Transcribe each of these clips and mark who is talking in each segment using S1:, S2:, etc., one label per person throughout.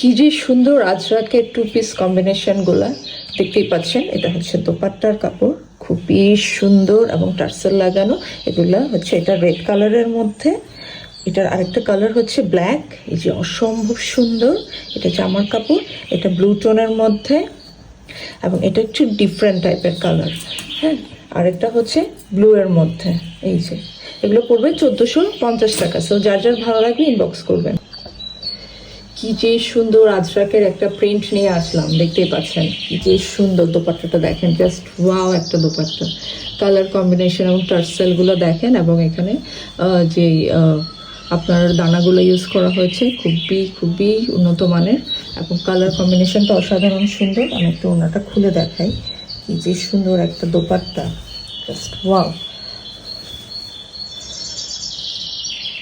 S1: কি যে সুন্দর আজরাকের টু পিস কম্বিনেশনগুলা দেখতেই পাচ্ছেন। এটা হচ্ছে দোপাট্টার কাপড়, খুবই সুন্দর এবং টার্সেল লাগানো। এগুলা হচ্ছে এটা রেড কালারের মধ্যে, এটার আরেকটা কালার হচ্ছে ব্ল্যাক। এই যে অসম্ভব সুন্দর, এটা জামার কাপড়, এটা ব্লু টোনের মধ্যে এবং এটা একটু ডিফারেন্ট টাইপের কালার। হ্যাঁ, আরেকটা হচ্ছে ব্লু এর মধ্যে। এই যে এগুলো পড়বে 1450 টাকা। সো যার যার ভালো লাগবে ইনবক্স করবেন। কি যে সুন্দর আজরাকের একটা প্রিন্ট নিয়ে আসলাম, দেখতেই পাচ্ছেন কি যে সুন্দর। দোপাট্টাটা দেখেন, জাস্ট ওয়াও একটা দোপাট্টা। কালার কম্বিনেশন এবং টার্সেলগুলো দেখেন, এবং এখানে যে আপনার দানাগুলো ইউজ করা হয়েছে খুবই খুবই উন্নত মানের, এবং কালার কম্বিনেশনটা অসাধারণ সুন্দর। আমি একটু ওনাটা খুলে দেখাই, কি যে সুন্দর একটা দোপাট্টা, জাস্ট ওয়াও।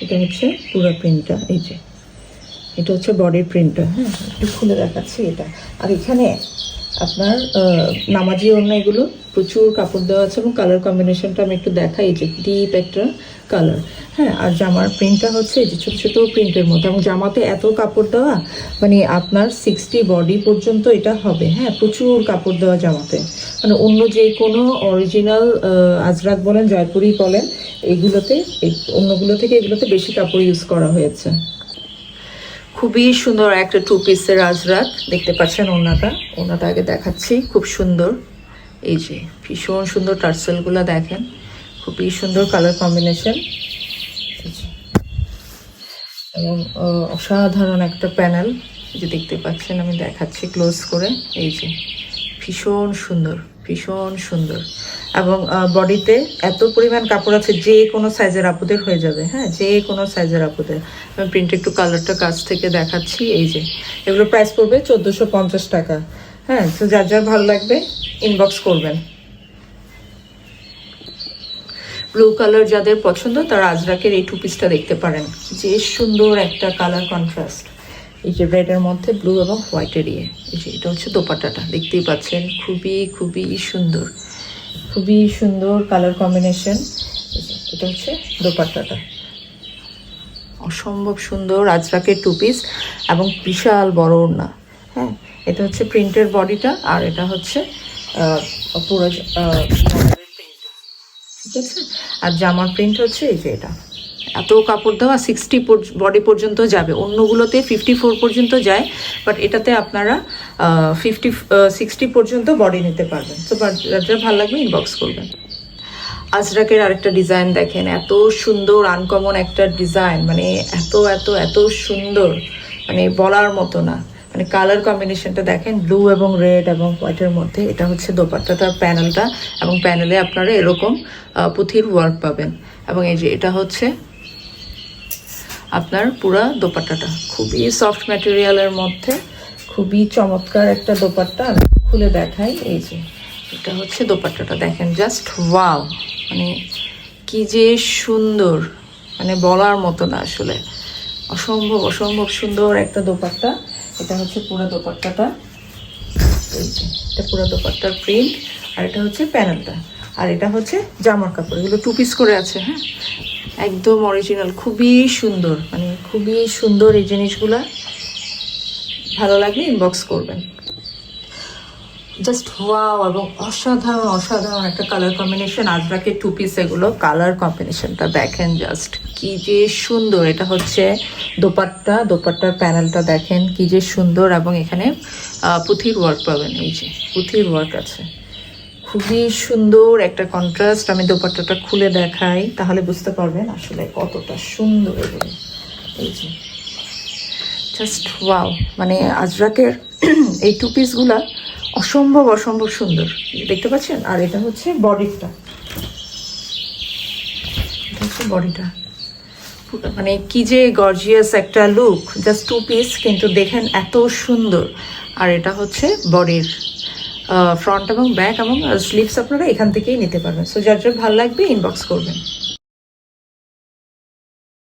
S1: এটা হচ্ছে পুরো প্রিন্টটা, এই যে এটা হচ্ছে বডির প্রিন্টটা। হ্যাঁ, একটু খুলে দেখাচ্ছি এটা। আর এখানে আপনার নামাজি ওড়না, এগুলো প্রচুর কাপড় দেওয়া আছে, এবং কালার কম্বিনেশনটা আমি একটু দেখাই। যে ডিপ একটা কালার। হ্যাঁ, আর জামার প্রিন্টটা হচ্ছে এই যে ছোটো ছোটো প্রিন্টের মধ্যে, এবং জামাতে এত কাপড় দেওয়া, মানে আপনার 60 বডি পর্যন্ত এটা হবে। হ্যাঁ, প্রচুর কাপড় দেওয়া জামাতে, মানে অন্য যে কোনো অরিজিনাল আজরাক বলেন, জয়পুরি বলেন, এইগুলোতে অন্যগুলো থেকে এগুলোতে বেশি কাপড় ইউজ করা হয়েছে। খুবই সুন্দর একটা টু পিসের আজরাক, দেখতে পাচ্ছেন। ওনাটা আগে দেখাচ্ছি, খুব সুন্দর। এই যে ভীষণ সুন্দর টার্সেলগুলো দেখেন, খুবই সুন্দর কালার কম্বিনেশন, এবং অসাধারণ একটা প্যানেল যে দেখতে পাচ্ছেন। আমি দেখাচ্ছি ক্লোজ করে। এই যে ভীষণ সুন্দর, ভীষণ সুন্দর। এবং বডিতে এত পরিমাণ কাপড় আছে, যে কোনো সাইজের আপুদের হয়ে যাবে। হ্যাঁ, যে কোনো সাইজের আপুদের। আমি প্রিন্ট একটু কালারটা কাছ থেকে দেখাচ্ছি। এই যে এগুলো প্রাইস পড়বে 1450 টাকা। হ্যাঁ, তো যার যার ভালো লাগবে ইনবক্স করবেন। ব্লু কালার যাদের পছন্দ তারা আজরাকের এই টু পিসটা দেখতে পারেন, যে সুন্দর একটা কালার কন্ট্রাস্ট। এই যে রেডের মধ্যে ব্লু এবং হোয়াইটের ইয়ে। এই যে এটা হচ্ছে দোপাট্টাটা, দেখতেই পাচ্ছেন, খুবই খুবই সুন্দর, খুবই সুন্দর কালার কম্বিনেশন। এটা হচ্ছে দোপাট্টাটা, অসম্ভব সুন্দর আজরাকের টু পিস, এবং বিশাল বড় ওড়না। হ্যাঁ, এটা হচ্ছে প্রিন্টের বডিটা, আর এটা হচ্ছে পুরো ঠিক আছে। আর জামার প্রিন্ট হচ্ছে এই যে এটা। এত কাপড় দেওয়া 60 বডি পর্যন্ত যাবে, অন্যগুলোতে 54 পর্যন্ত যায়, বাট এটাতে আপনারা 60 পর্যন্ত বডি নিতে পারবেন। তো যার ভালো লাগবে ইনবক্স করবেন। আজরাকের আরেকটা ডিজাইন দেখেন, এত সুন্দর আনকমন একটা ডিজাইন, মানে এত এত এত সুন্দর, মানে বলার মতো না। মানে কালার কম্বিনেশনটা দেখেন, ব্লু এবং রেড এবং হোয়াইটের মধ্যে। এটা হচ্ছে দোপাট্টাটার প্যানেলটা, এবং প্যানেলে আপনারা এরকম পুঁথির ওয়ার্ক পাবেন। এবং এই যে এটা হচ্ছে আপনার পুরা দোপাট্টাটা, খুবই সফট ম্যাটেরিয়ালের মধ্যে, খুবই চমৎকার একটা দোপাট্টা। খুলে দেখাই, এই যে এটা হচ্ছে দোপাট্টাটা দেখেন, জাস্ট ওয়াও। মানে কি যে সুন্দর, মানে বলার মতো না আসলে। অসম্ভব অসম্ভব সুন্দর একটা দোপাট্টা। এটা হচ্ছে পুরো দোপাট্টাটা, এই যে এটা পুরো দোপাট্টার প্রিন্ট, আর এটা হচ্ছে প্যানেলটা, আর এটা হচ্ছে জামার কাপড়। এগুলো টু পিস করে আছে। হ্যাঁ, একদম অরিজিনাল, খুবই সুন্দর, মানে খুবই সুন্দর। এই জিনিসগুলা ভালো লাগলে ইনবক্স করবেন। জাস্ট ওয়াও, এবং অসাধারণ অসাধারণ একটা কালার কম্বিনেশন। আজরাকের টু পিস, এগুলো কালার কম্বিনেশনটা দেখেন, জাস্ট কি যে সুন্দর। এটা হচ্ছে দোপাট্টার প্যানেলটা দেখেন কি যে সুন্দর, এবং এখানে পুঁথির ওয়ার্ক পাবেন। এই যে পুঁথির ওয়ার্ক আছে, খুবই সুন্দর একটা কন্ট্রাস্ট। আমি দোপাট্টাটা খুলে দেখাই, তাহলে বুঝতে পারবেন আসলে কতটা সুন্দর এগুলো। এই যে জাস্ট ওয়াও, মানে আজরাকের এই টু পিসগুলা অসম্ভব অসম্ভব সুন্দর, দেখতে পাচ্ছেন। আর এটা হচ্ছে বডিটা, এটা হচ্ছে বডিটা, মানে কি যে গর্জিয়াস একটা লুক। জাস্ট টু পিস, কিন্তু দেখেন এত সুন্দর। আর এটা হচ্ছে বডির ফ্রন্ট এবং ব্যাক, এবং স্লিভস আপনারা এখান থেকেই নিতে পারবেন। সো যার যার ভালো লাগবে ইনবক্স করবেন।